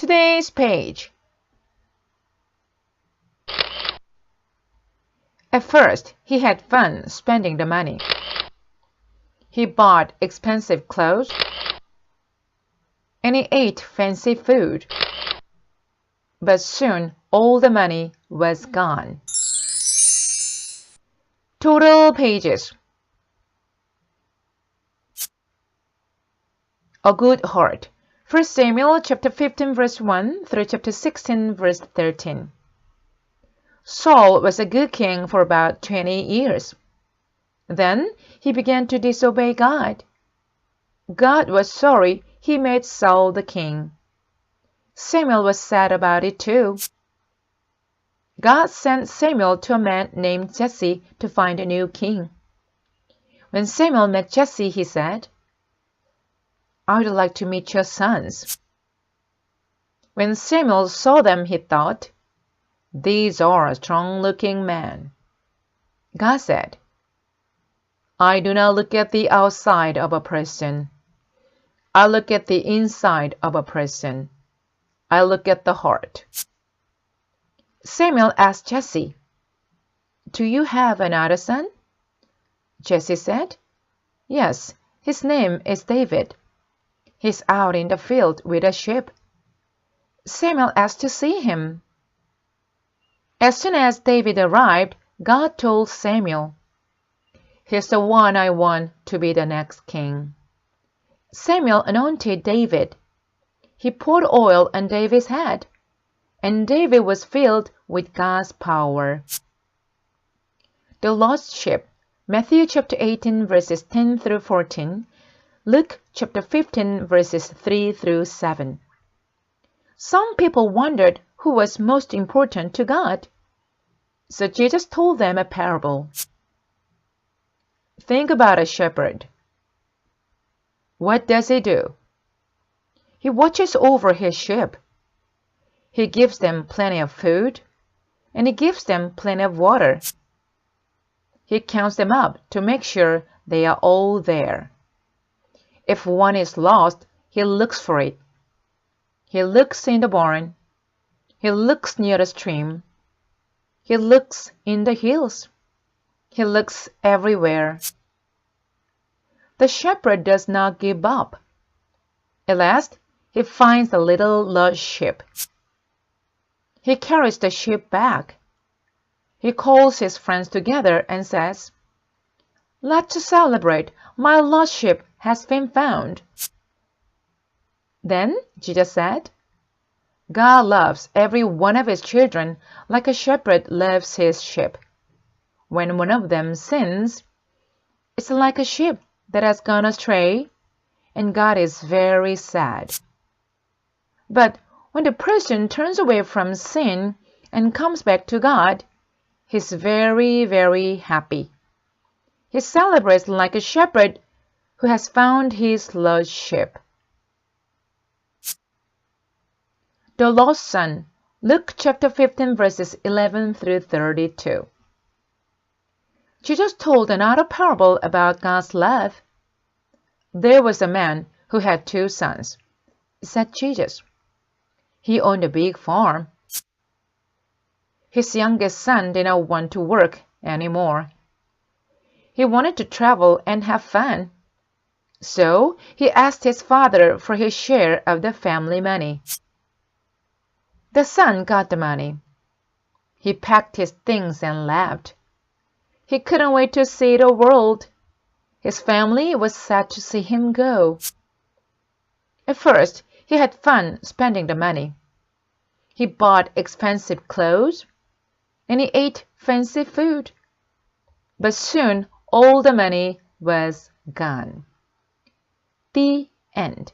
today's page. At first, he had fun spending the money. He bought expensive clothes, and he ate fancy food. But soon, all the money was gone. Total pages. A good heart. 1 Samuel chapter 15 verse 1 through chapter 16 verse 13. Saul was a good king for about 20 years. Then he began to disobey God. God was sorry he made Saul the king. Samuel was sad about it too. God sent Samuel to a man named Jesse to find a new king. When Samuel met Jesse, he said, "I would like to meet your sons." When Samuel saw them, he thought, "These are strong-looking men." God said, "I do not look at the outside of a person. I look at the inside of a person. I look at the heart." Samuel asked Jesse, "Do you have another son?" Jesse said, "Yes, his name is David. He's out in the field with a sheep." Samuel asked to see him. As soon as David arrived, God told Samuel, "He's the one I want to be the next king." Samuel anointed David. He poured oil on David's head, and David was filled with God's power. The lost sheep. Matthew chapter 18 verses 10 through 14. Luke chapter 15 verses 3 through 7. Some people wondered who was most important to God. So Jesus told them a parable. Think about a shepherd. What does he do? He watches over his sheep. He gives them plenty of food, and he gives them plenty of water. He counts them up to make sure they are all there. If one is lost, he looks for it. He looks in the barn. He looks near the stream. He looks in the hills. He looks everywhere. The shepherd does not give up. At last, he finds the little lost sheep. He carries the sheep back. He calls his friends together and says, "Let's celebrate. My lost sheep has been found." Then Jesus said, God loves every one of his children like a shepherd loves his sheep. When one of them sins, it's like a sheep that has gone astray, and God is very sad. But when the person turns away from sin and comes back to God, he's very, very happy. He celebrates like a shepherd who has found his lost sheep. The lost son. Luke chapter 15 verses 11 through 32. Jesus told another parable about God's love. There was a man who had 2 sons, said Jesus. He owned a big farm. His youngest son did not want to work anymore. He wanted to travel and have fun. So he asked his father for his share of the family money. The son got the money. He packed his things and left. He couldn't wait to see the world. His family was sad to see him go. At first, he had fun spending the money. He bought expensive clothes, and he ate fancy food. But soon, all the money was gone. The end.